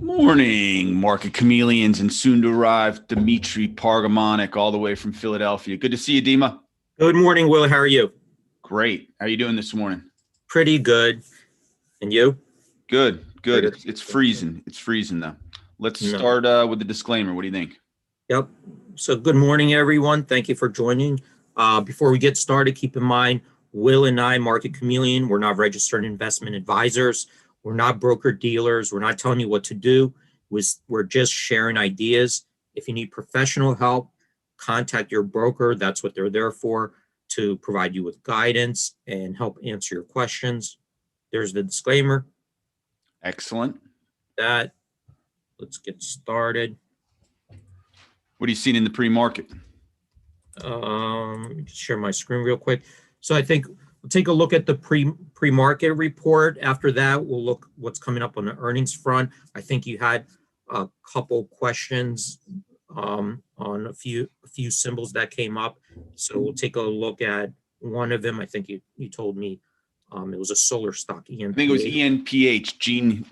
Morning, market chameleons, and soon to arrive Dimitri Pargamonic all the way from Philadelphia. Good to see you, Dima. Good morning, Will. How are you? Great. How are you doing this morning? Pretty good. And you? Good. It's freezing. It's freezing though. Let's start with the disclaimer. What do you think? Yep. So good morning, everyone. Thank you for joining. Before we get started, keep in mind, Will and I, Market Chameleon, we're not registered investment advisors. We're not broker dealers. We're not telling you what to do. We're just sharing ideas. If you need professional help, contact your broker. That's what they're there for, to provide you with guidance and help answer your questions. There's the disclaimer. Excellent. Let's get started. What are you seeing in the pre-market? Share my screen real quick. So I think we'll take a look at the pre-market report. After that, we'll look what's coming up on the earnings front. I think you had a couple questions on a few symbols that came up. So we'll take a look at one of them. I think you told me it was a solar stock, ENPH. I think it was ENPH.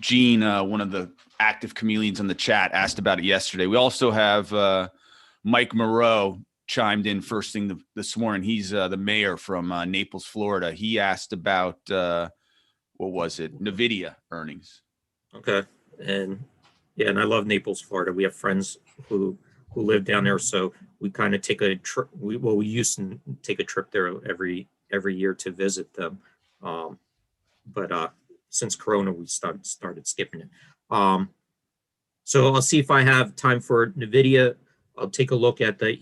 Gene, one of the active chameleons on the chat, asked about it yesterday. We also have Mike Moreau chimed in first thing this morning. He's the mayor from Naples, Florida. He asked about, what was it? NVIDIA earnings. Okay. And I love Naples, Florida. We have friends who live down there. So we kind of take a trip. We used to take a trip there every year to visit them. But since Corona, we started skipping it. So I'll see if I have time for NVIDIA. I'll take a look at the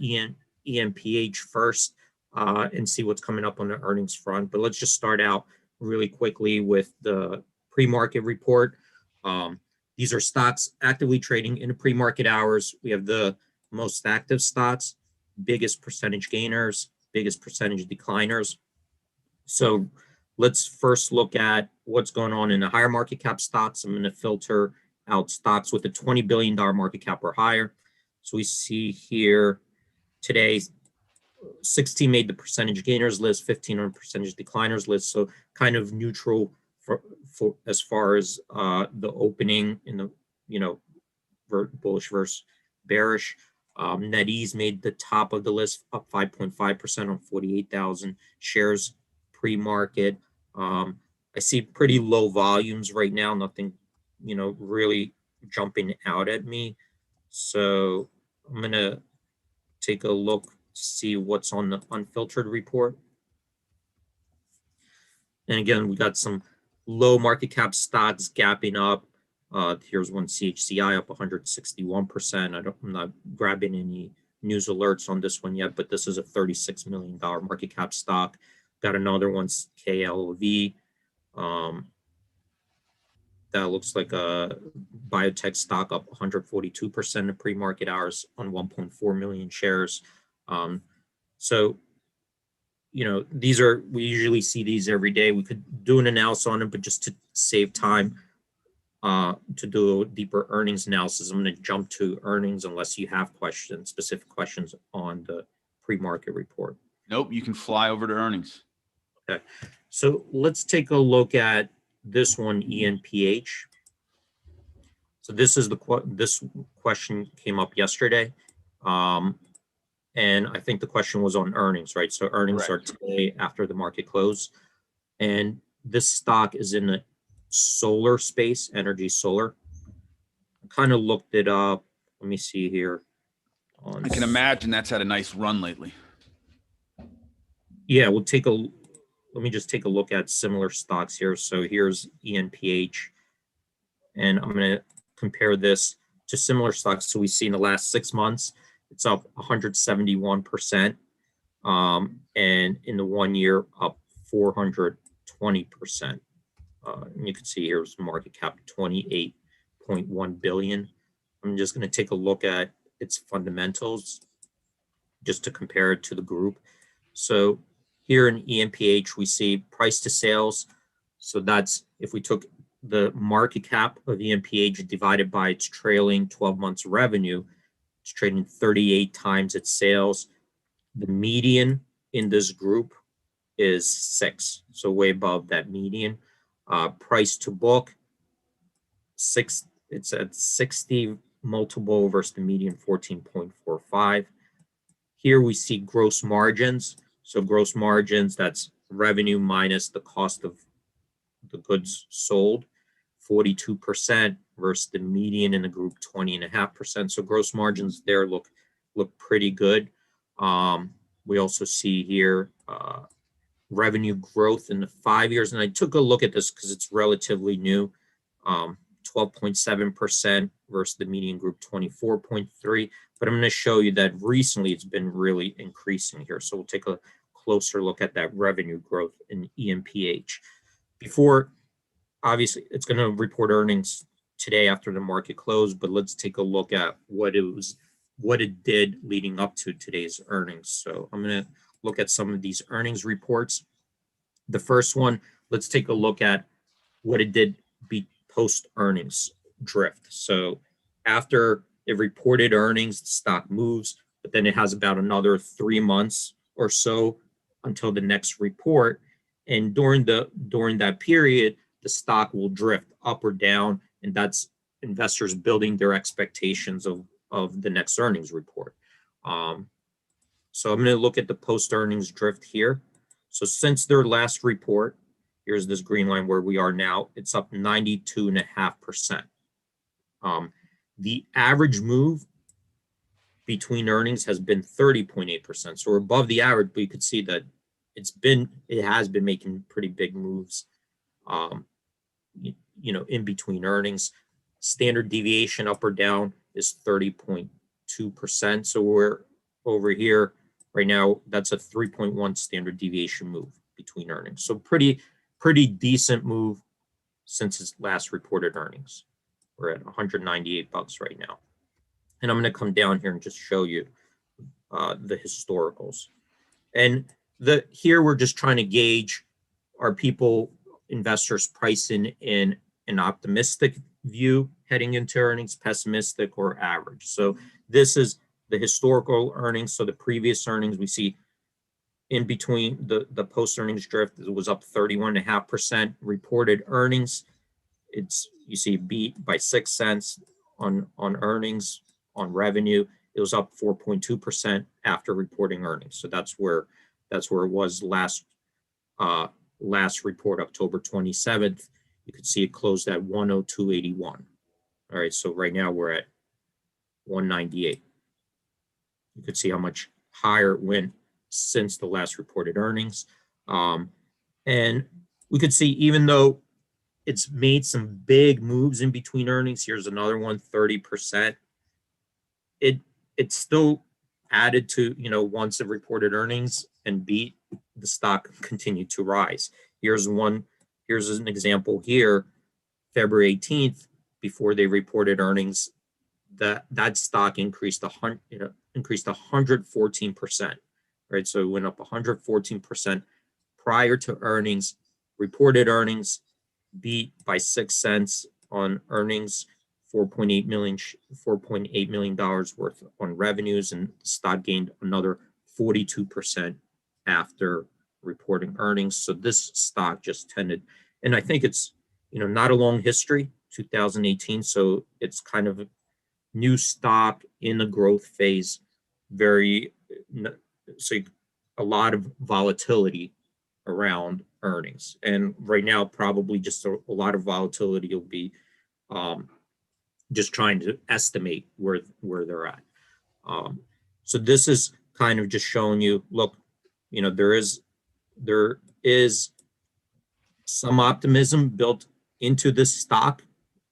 ENPH first and see what's coming up on the earnings front. But let's just start out really quickly with the pre-market report. These are stocks actively trading in the pre-market hours. We have the most active stocks, biggest percentage gainers, biggest percentage decliners. So let's first look at what's going on in the higher market cap stocks. I'm going to filter out stocks with a $20 billion market cap or higher. So we see here today, 16 made the percentage gainers list, 15 on percentage decliners list. So kind of neutral for as far as the opening in the bullish versus bearish. NetEase made the top of the list, up 5.5% on 48,000 shares pre-market. I see pretty low volumes right now. Nothing, really jumping out at me. So I'm gonna take a look to see what's on the unfiltered report. And again, we got some low market cap stocks gapping up. Here's one CHCI up 161%. I'm not grabbing any news alerts on this one yet, but this is a $36 million market cap stock. Got another one, KLV. That looks like a biotech stock up 142% in pre-market hours on 1.4 million shares. So, we usually see these every day. We could do an analysis on them, but just to save time to do a deeper earnings analysis, I'm going to jump to earnings unless you have specific questions on the pre-market report. Nope, you can fly over to earnings. Okay, so let's take a look at this one, ENPH. So this question came up yesterday, and I think the question was on earnings, right? So earnings Correct. Are today after the market close, and this stock is in the solar space, energy solar. I kind of looked it up. Let me see here. I can imagine that's had a nice run lately. Yeah, let me just take a look at similar stocks here. So here's ENPH, and I'm going to compare this to similar stocks. So we see in the last 6 months, it's up 171%, and in the 1 year, up 420%. And you can see here's market cap 28.1 billion. I'm just going to take a look at its fundamentals just to compare it to the group. So here in ENPH, we see price to sales. So that's if we took the market cap of ENPH divided by its trailing 12 months revenue, it's trading 38 times its sales. The median in this group is 6, so way above that median. Price to book, 6 It's at 60 multiple versus the median 14.45. Here we see gross margins. So gross margins, that's revenue minus the cost of the goods sold, 42% versus the median in the group 20.5%. So gross margins there look pretty good. We also see here revenue growth in the 5 years, and I took a look at this because it's relatively new. 12.7% versus the median group 24.3. But I'm going to show you that recently it's been really increasing here. So we'll take a closer look at that revenue growth in ENPH. Before, obviously, it's going to report earnings today after the market closed, but let's take a look at what it did leading up to today's earnings. So I'm going to look at some of these earnings reports. The first one, let's take a look at what it did post earnings drift. So after it reported earnings, the stock moves, but then it has about another 3 months or so until the next report. And during that period, the stock will drift up or down, and that's investors building their expectations of the next earnings report. So I'm going to look at the post earnings drift here. So since their last report, here's this green line where we are now, it's up 92.5%. The average move between earnings has been 30.8%. So we're above the average, but you could see that it has been making pretty big moves, in between earnings. Standard deviation up or down is 30.2%. So we're over here right now, that's a 3.1 standard deviation move between earnings. So pretty decent move since its last reported earnings. We're at $198 right now. And I'm going to come down here and just show you the historicals. And here we're just trying to gauge, are investors pricing in an optimistic view heading into earnings, pessimistic, or average? So this is the historical earnings. So the previous earnings, we see in between the post earnings drift, it was up 31.5%. Reported earnings, you see beat by 6 cents on earnings. On revenue, it was up 4.2% after reporting earnings. So that's where it was last report, October 27th. You could see it closed at 102.81. All right, so right now we're at 198. You could see how much higher it went since the last reported earnings. And we could see, even though it's made some big moves in between earnings, here's another one, 30%. It still added to, once it reported earnings and beat, the stock continued to rise. Here's an example here, February 18th, before they reported earnings, that stock increased 114%, right? So it went up 114% prior to earnings. Reported earnings beat by 6 cents on earnings, $4.8 million worth on revenues, and the stock gained another 42% after reporting earnings. So this stock just tended, and I think it's not a long history, 2018. So it's kind of a new stock in the growth phase, so a lot of volatility around earnings. And right now, probably just a lot of volatility will be just trying to estimate where they're at. So this is kind of just showing you, look, there is some optimism built into this stock,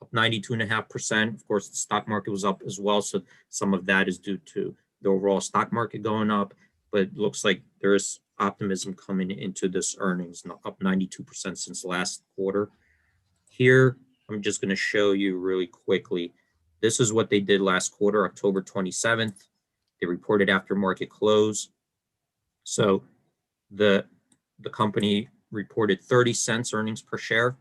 up 92.5%. Of course, the stock market was up as well, so some of that is due to the overall stock market going up, but it looks like there is optimism coming into this earnings, up 92% since last quarter. Here, I'm just going to show you really quickly. This is what they did last quarter, October 27th. They reported after market close. So the company reported 30 cents earnings per share.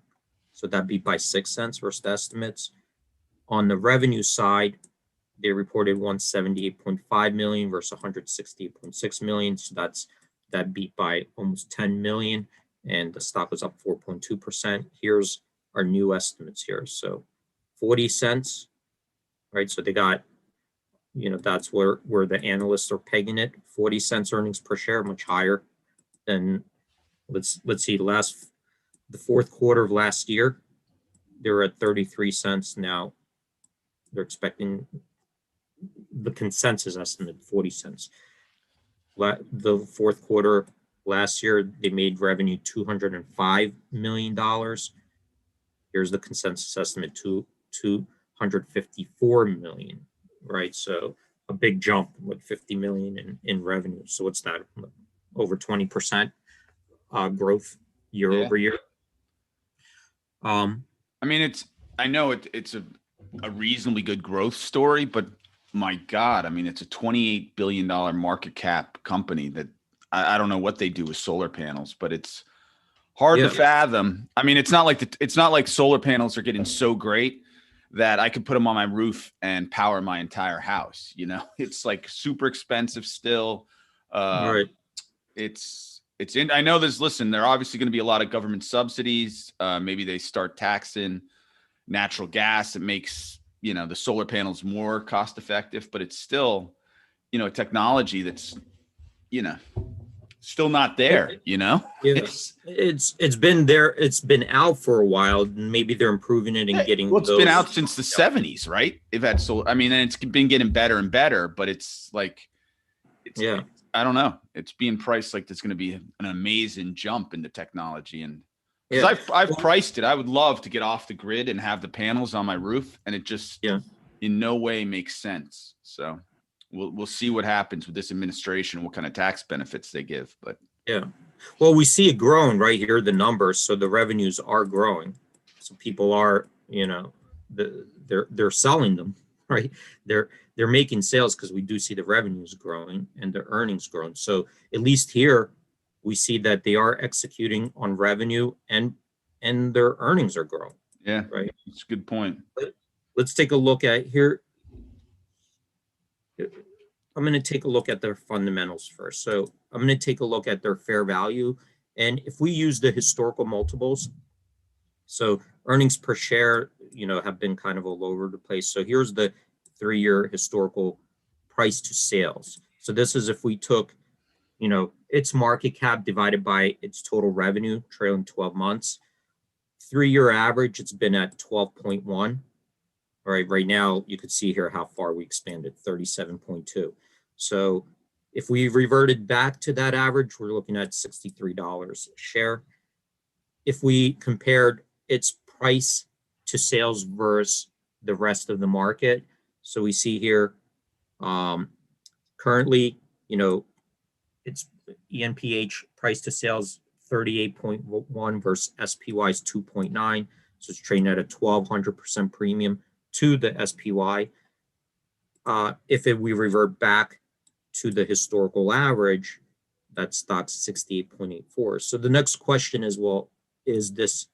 So that beat by 6 cents versus estimates. On the revenue side, they reported 178.5 million versus 168.6 million. So that beat by almost 10 million, and the stock was up 4.2%. Here's our new estimates here. So 40 cents, right? So they got, that's where the analysts are pegging it. 40 cents earnings per share, much higher than, let's see, the fourth quarter of last year, they were at 33 cents. Now they're expecting the consensus estimate 40 cents. The fourth quarter last year, they made revenue $205 million. Here's the consensus estimate, 254 million, right? So a big jump, with 50 million in revenue. So what's that? Over 20% growth year over year. I mean, I know it's a reasonably good growth story, but my God, I mean, it's a $28 billion market cap company that I don't know what they do with solar panels, but it's hard to fathom. I mean, it's not like solar panels are getting so great that I could put them on my roof and power my entire house. It's like super expensive still. Right. I know listen, there are obviously going to be a lot of government subsidies. Maybe they start taxing natural gas. It makes, the solar panels more cost effective, but it's still, a technology that's, still not there, Yeah. It's been there. It's been out for a while. Maybe they're improving it and getting. Well, it's been out since the 70s, right? They've had solar. I mean, and it's been getting better and better, but it's like, I don't know. It's being priced like there's going to be an amazing jump in the technology. And because I've priced it, I would love to get off the grid and have the panels on my roof, and it just in no way makes sense. So we'll see what happens with this administration, what kind of tax benefits they give. But well, we see it growing right here, the numbers. So the revenues are growing. So people are, they're selling them, right? They're making sales because we do see the revenues growing and the earnings growing. So at least here, we see that they are executing on revenue and their earnings are growing. Yeah, right. That's a good point. Let's take a look at here. I'm going to take a look at their fundamentals first. So I'm going to take a look at their fair value. And if we use the historical multiples, so earnings per share, have been kind of all over the place. So here's the 3-year historical price to sales. So this is if we took, its market cap divided by its total revenue, trailing 12 months. 3-year average, it's been at 12.1. All right, right now you could see here how far we expanded, 37.2. So if we reverted back to that average, we're looking at $63 a share. If we compared its price to sales versus the rest of the market, so we see here currently, it's ENPH price to sales 38.1 versus SPY's 2.9. So it's trading at a 1,200% premium to the SPY. If we revert back to the historical average, that stock's 68.84. So the next question is, well, is this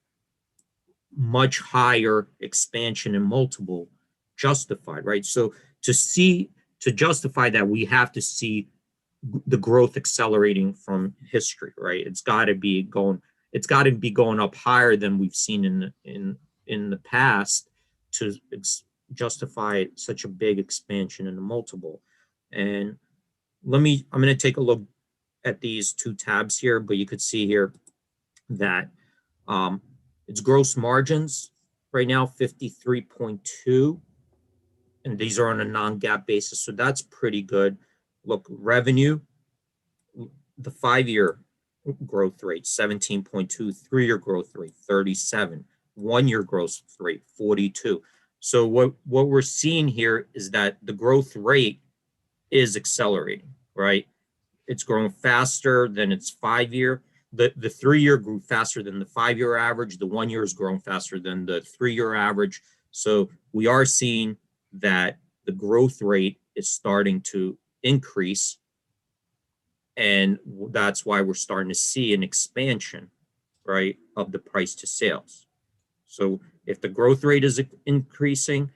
much higher expansion in multiple justified, right? So to justify that, we have to see the growth accelerating from history, right? It's got to be going up higher than we've seen in the past to justify such a big expansion in the multiple. And I'm going to take a look at these two tabs here, but you could see here that its gross margins right now 53.2, and these are on a non-GAAP basis, so that's pretty good. Look, revenue, the 5-year growth rate 17.2, 3-year growth rate 37, 1-year growth rate 42. So what we're seeing here is that the growth rate is accelerating, right? It's growing faster than its 5-year. The 3-year grew faster than the 5-year average. The 1-year is growing faster than the 3-year average. So we are seeing that the growth rate is starting to increase. And that's why we're starting to see an expansion, right, of the price to sales. So if the growth rate is increasing,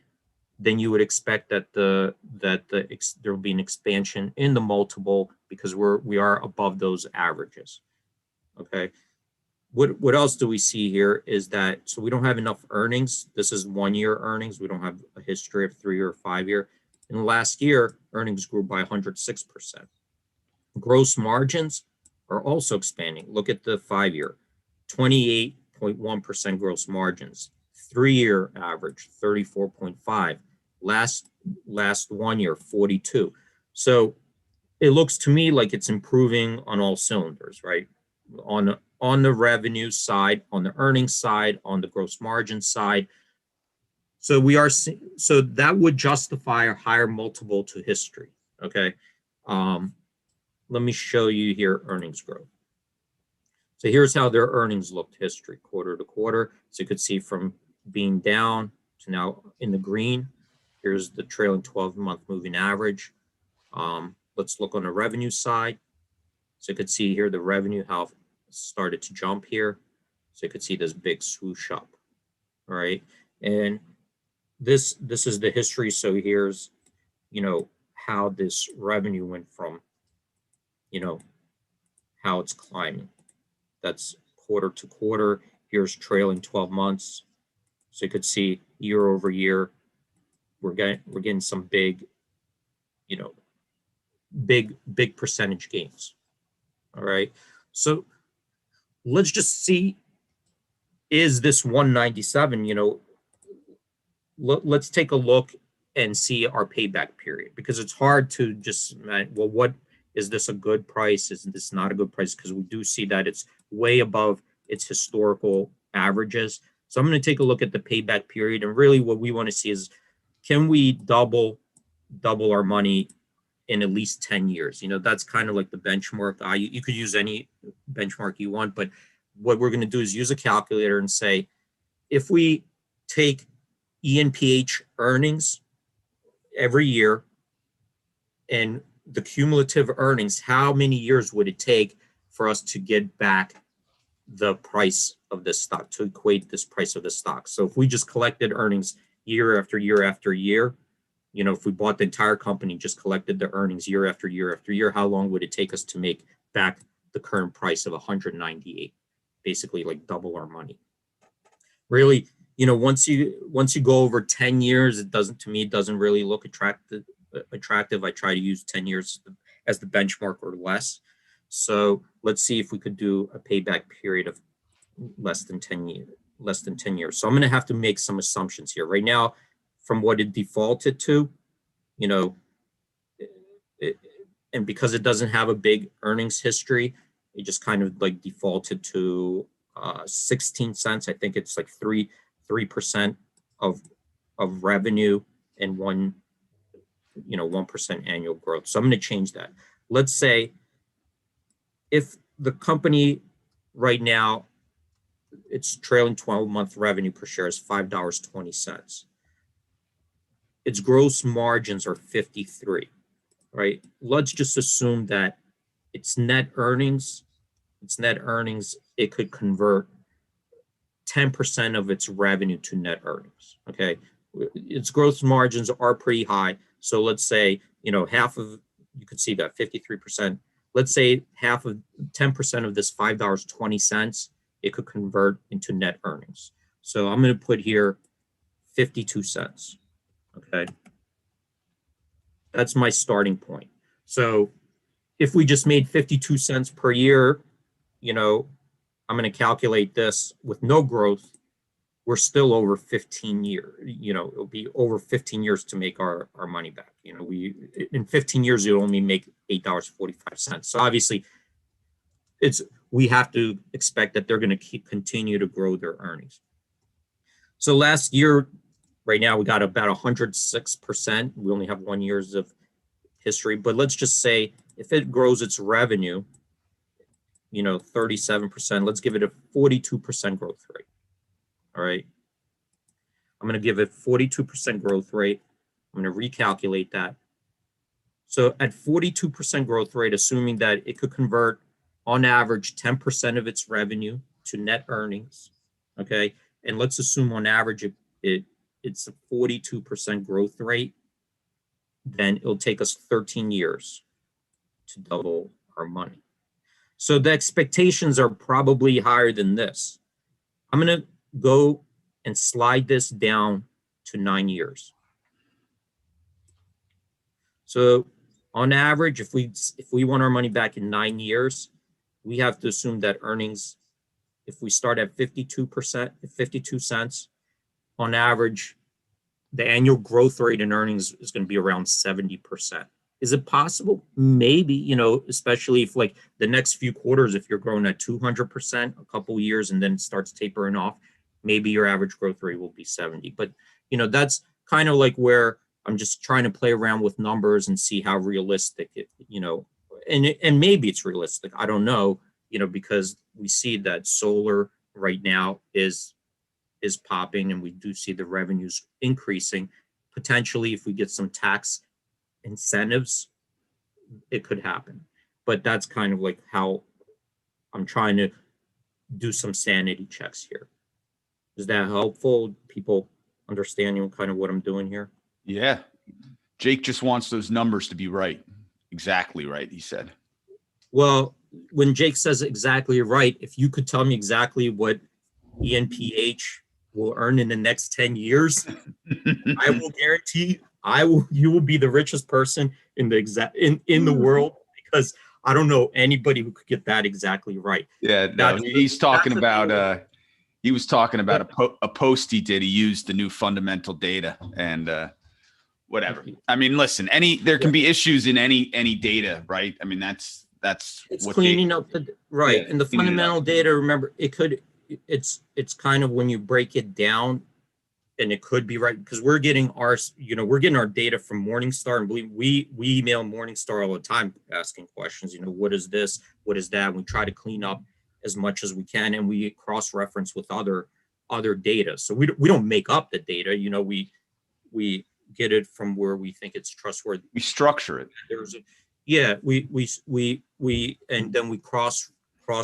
then you would expect that there will be an expansion in the multiple because we are above those averages. Okay. what else do we see here is that, so we don't have enough earnings. This is 1 year earnings. We don't have a history of 3 or 5 year. In the last year, earnings grew by 106%. Gross margins are also expanding. Look at the 5 year, 28.1% gross margins. 3 year average, 34.5. Last 1 year, 42. So it looks to me like it's improving on all cylinders, right? On the revenue side, on the earnings side, on the gross margin side. So so that would justify a higher multiple to history. Okay. Let me show you here earnings growth. So here's how their earnings looked history, quarter to quarter. So you could see from being down to now in the green. Here's the trailing 12-month moving average. Let's look on the revenue side. So you could see here the revenue, how it started to jump here. So you could see this big swoosh up. All right. And this is the history. So here's, how this revenue went from, how it's climbing. That's quarter to quarter. Here's trailing 12 months. So you could see year over year, we're getting some big, big percentage gains. All right. So let's just see, is this 197, let's take a look and see our payback period, because it's hard to just, well, what is this a good price? Is this not a good price? Because we do see that it's way above its historical averages. So I'm going to take a look at the payback period. And really what we want to see is, can we double our money in at least 10 years? That's kind of like the benchmark. You could use any benchmark you want, but what we're going to do is use a calculator and say, if we take ENPH earnings every year and the cumulative earnings, how many years would it take for us to get back the price of this stock, to equate this price of the stock? So if we just collected earnings year after year after year, if we bought the entire company, just collected the earnings year after year after year, how long would it take us to make back the current price of 198? Basically like double our money. Really, once you go over 10 years, it doesn't really look attractive. I try to use 10 years as the benchmark or less. So let's see if we could do a payback period of less than 10 years. So I'm going to have to make some assumptions here. Right now, from what it defaulted to, and because it doesn't have a big earnings history, it just kind of like defaulted to 16 cents. I think it's like 3% of revenue and 1% annual growth. So I'm going to change that. Let's say if the company right now, its trailing 12-month revenue per share is $5.20. Its gross margins are 53, right? Let's just assume that its net earnings, it could convert 10% of its revenue to net earnings, okay? Its gross margins are pretty high. So let's say, half of, you could see that 53%. Let's say 10% of this $5.20, it could convert into net earnings. So I'm going to put here 52 cents. Okay. That's my starting point. So if we just made 52 cents per year, I'm going to calculate this with no growth. We're still over 15 years. It'll be over 15 years to make our money back. In 15 years, you'll only make $8.45. So obviously, we have to expect that they're going to continue to grow their earnings. So last year, right now, we got about 106%. We only have 1 year of history, but let's just say if it grows its revenue, 37%, let's give it a 42% growth rate. All right. I'm going to give it 42% growth rate. I'm going to recalculate that. So at 42% growth rate, assuming that it could convert on average 10% of its revenue to net earnings. Okay. And let's assume on average it's a 42% growth rate, then it'll take us 13 years to double our money. So the expectations are probably higher than this. I'm going to go and slide this down to 9 years. So on average, if we want our money back in 9 years, we have to assume that earnings, if we start at 52%, 52 cents, on average, the annual growth rate in earnings is going to be around 70%. Is it possible? Maybe, you know, especially if like the next few quarters, if you're growing at 200% a couple of years and then it starts tapering off, maybe your average growth rate will be 70. But, you know, that's kind of like where I'm just trying to play around with numbers and see how realistic it, you know, and maybe it's realistic. I don't know, you know, because we see that solar right now is popping and we do see the revenues increasing. Potentially, if we get some tax incentives, it could happen. But that's kind of like how I'm trying to do some sanity checks here. Is that helpful? People understanding kind of what I'm doing here? Yeah. Jake just wants those numbers to be right. Exactly right, he said. Well, when Jake says exactly right, if you could tell me exactly what ENPH will earn in the next 10 years, I will guarantee you will be the richest person in the world, because I don't know anybody who could get that exactly right. Yeah, no, he's talking about he was talking about a post he did. He used the new fundamental data and whatever. I mean, listen, there can be issues in any data, right? I mean, that's it's what cleaning up the right. Yeah, and the fundamental data, remember, it's kind of when you break it down, and it could be right, because we're getting our data from Morningstar, and believe we email Morningstar all the time asking questions, you know, what is this, what is that? We try to clean up as much as we can, and we cross-reference with other data. So we don't make up the data, you know, we get it from where we think it's trustworthy. We structure it. We and then we cross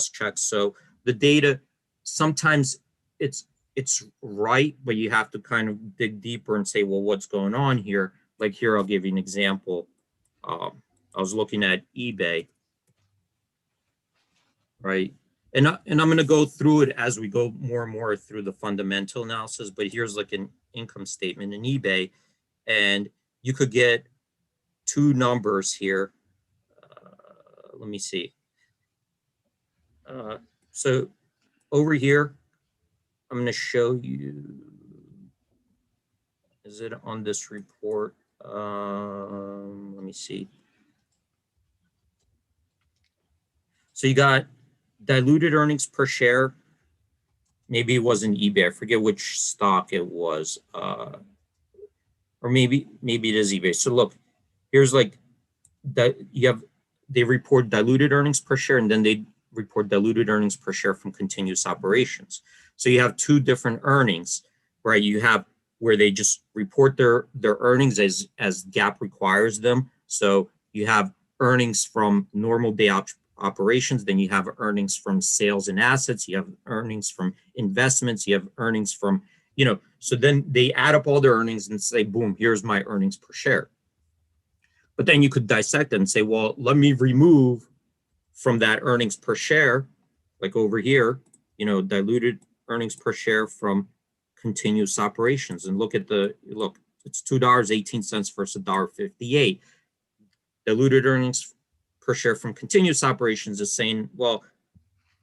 check. So the data, sometimes it's right, but you have to kind of dig deeper and say, well, what's going on here? Like here, I'll give you an example. I was looking at eBay, right? And I'm going to go through it as we go more and more through the fundamental analysis. But here's like an income statement in eBay, and you could get two numbers here. Let me see. So over here, I'm going to show you. Is it on this report? Let me see. So you got diluted earnings per share. Maybe it wasn't eBay. I forget which stock it was. Or maybe it is eBay. So look, here's like that they report diluted earnings per share, and then they report diluted earnings per share from continuous operations. So you have two different earnings, right? You have where they just report their earnings as GAAP requires them. So you have earnings from normal day operations, then you have earnings from sales and assets, you have earnings from investments, you have earnings from, you know, so then they add up all their earnings and say, boom, here's my earnings per share. But then you could dissect it and say, well, let me remove from that earnings per share, like over here, you know, diluted earnings per share from continuous operations, and look, it's $2.18 versus $1.58. Diluted earnings per share from continuous operations is saying, well,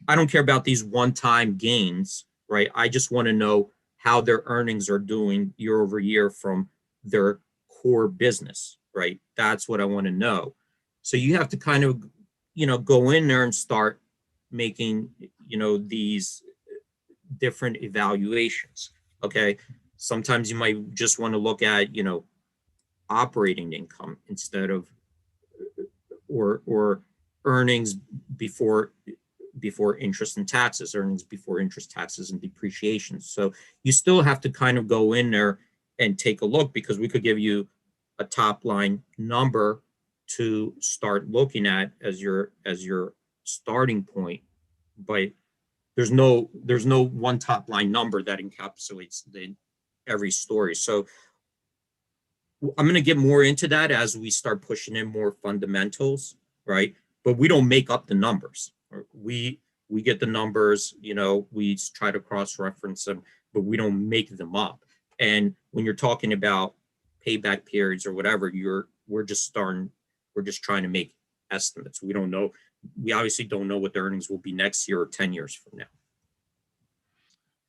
I don't care about these one-time gains, right? I just want to know how their earnings are doing year over year from their core business, right? That's what I want to know. So you have to kind of, you know, go in there and start making, you know, these different evaluations. Okay. Sometimes you might just want to look at, you know, operating income instead of, or earnings before interest and taxes, earnings before interest, taxes, and depreciation. So you still have to kind of go in there and take a look, because we could give you a top line number to start looking at as your starting point, but there's no one top line number that encapsulates every story. So I'm going to get more into that as we start pushing in more fundamentals, right? But we don't make up the numbers, we get the numbers, we try to cross-reference them, but we don't make them up. And when you're talking about payback periods or whatever, we're just trying to make estimates. We don't know. We obviously don't know what the earnings will be next year or 10 years from now.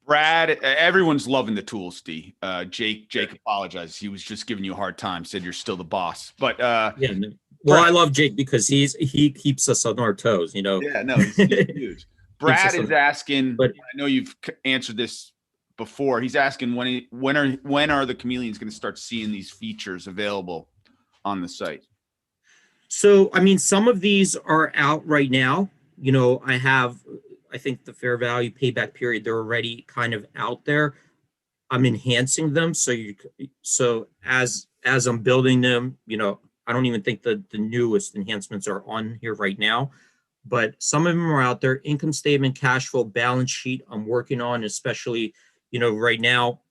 Brad, everyone's loving the tools, D. Jake apologized. He was just giving you a hard time, said you're still the boss. But yeah, no. Well, I love Jake because he keeps us on our toes, Yeah, no, he's huge. Brad is asking, but I know you've answered this before. He's asking when are the Chameleons going to start seeing these features available on the site? So, I mean, some of these are out right now. I think the fair value payback period, they're already kind of out there. I'm enhancing them. So as I'm building them, I don't even think the newest enhancements are on here right now, but some of them are out there. Income statement, cash flow, balance sheet, I'm working on, especially, right now,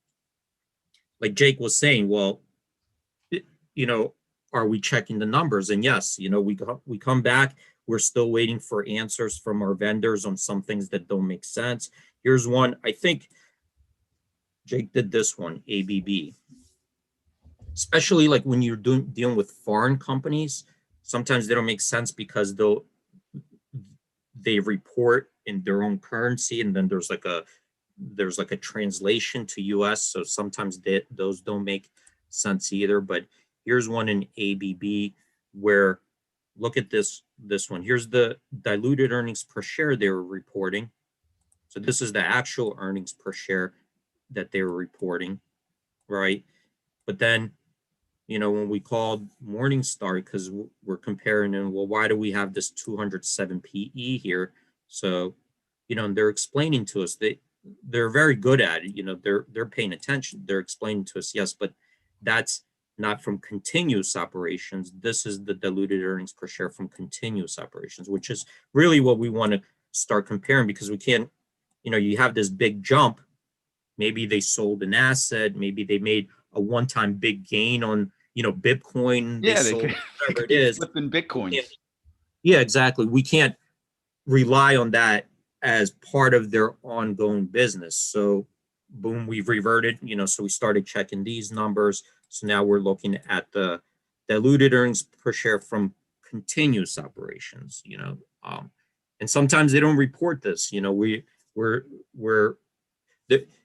like Jake was saying, well, are we checking the numbers? And yes, we come back, we're still waiting for answers from our vendors on some things that don't make sense. Here's one. I think Jake did this one, ABB. Especially like when you're dealing with foreign companies, sometimes they don't make sense because they report in their own currency, and then there's like a translation to US. So sometimes those don't make sense either. But here's one in ABB where, look at this one. Here's the diluted earnings per share they were reporting. So this is the actual earnings per share that they were reporting, right? But then, when we called Morningstar, because we're comparing, and well, why do we have this 207 PE here? So, they're explaining to us, they're very good at it. They're paying attention. They're explaining to us, yes, but that's not from continuous operations. This is the diluted earnings per share from continuous operations, which is really what we want to start comparing, because we can't, you have this big jump. Maybe they sold an asset. Maybe they made a one-time big gain on, Bitcoin. Yeah, they sold whatever it is. Flipping Bitcoins. Yeah, exactly. We can't rely on that as part of their ongoing business. So boom, we've reverted, so we started checking these numbers. So now we're looking at the diluted earnings per share from continuous operations, and sometimes they don't report this.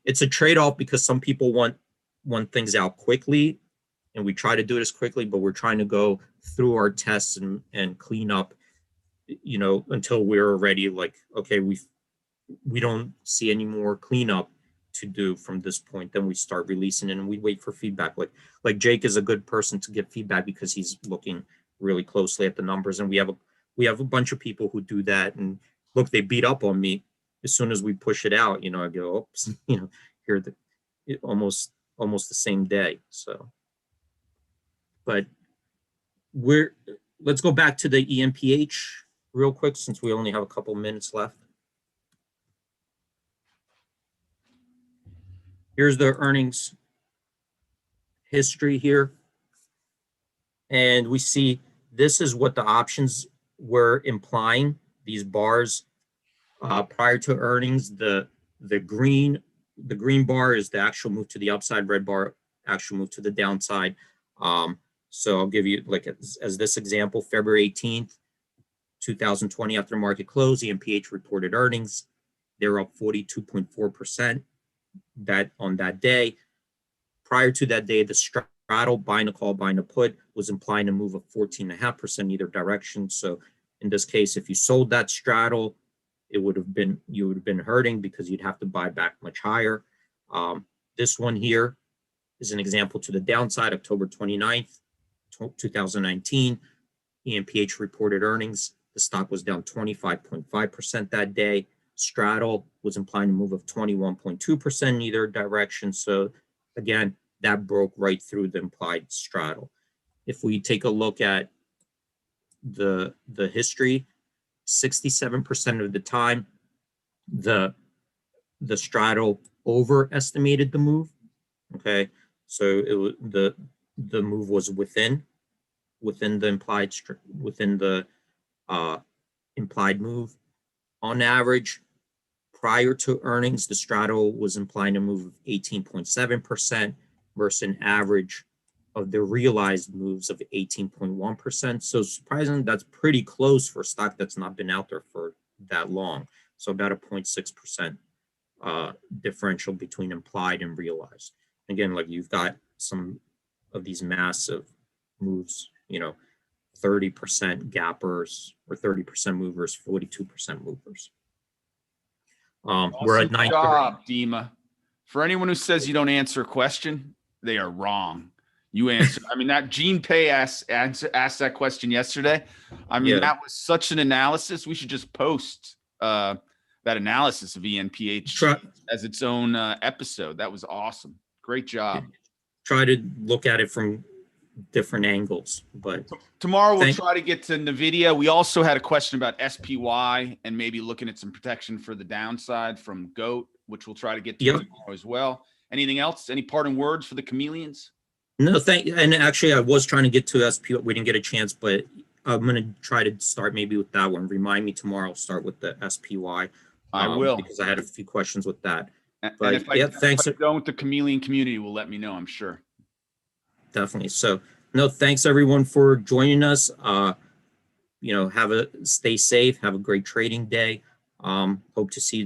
It's a trade-off, because some people want things out quickly, and we try to do this quickly, but we're trying to go through our tests and clean up, until we're already like, okay, we don't see any more cleanup to do from this point. Then we start releasing it, and we wait for feedback. Like Jake is a good person to get feedback because he's looking really closely at the numbers, and we have a bunch of people who do that. And look, they beat up on me as soon as we push it out. I go, oops, here almost the same day. So, but let's go back to the ENPH real quick, since we only have a couple minutes left. Here's the earnings history here. And we see this is what the options were implying, these bars prior to earnings. The green bar is the actual move to the upside, red bar actual move to the downside. So I'll give you, like, as this example, February 18th, 2020, after market close, ENPH reported earnings. They're up 42.4% on that day. Prior to that day, the straddle, buying a call, buying a put, was implying a move of 14.5% either direction. So in this case, if you sold that straddle, you would have been hurting, because you'd have to buy back much higher. This one here is an example to the downside. October 29th, 2019, ENPH reported earnings. The stock was down 25.5% that day. Straddle was implying a move of 21.2% in either direction. So again, that broke right through the implied straddle. If we take a look at the history, 67% of the time, the straddle overestimated the move. Okay, so it was the move was within the implied move. On average, prior to earnings, the straddle was implying a move of 18.7% versus an average of the realized moves of 18.1%. So surprisingly, that's pretty close for a stock that's not been out there for that long. So about a 0.6% differential between implied and realized. Again, like you've got some of these massive moves, 30% gappers or 30% movers, 42% movers. We're at 9:30. Job, Dima. For anyone who says you don't answer a question, they are wrong. You answer. I mean, that Gene Pay asked that question yesterday. I mean, that was such an analysis. We should just post that analysis of ENPH as its own episode. That was awesome. Great job. Try to look at it from different angles, but tomorrow we'll try to get to NVIDIA. We also had a question about SPY and maybe looking at some protection for the downside from GOAT, which we'll try to get to tomorrow as well. Anything else? Any parting words for the chameleons? No, and actually I was trying to get to SPY. We didn't get a chance, but I'm going to try to start maybe with that one. Remind me tomorrow. I'll start with the SPY. I will, because I had a few questions with that. But if thanks. If I go with the chameleon community, will let me know, I'm sure. Definitely. So no, thanks everyone for joining us. Stay safe. Have a great trading day. Hope to see you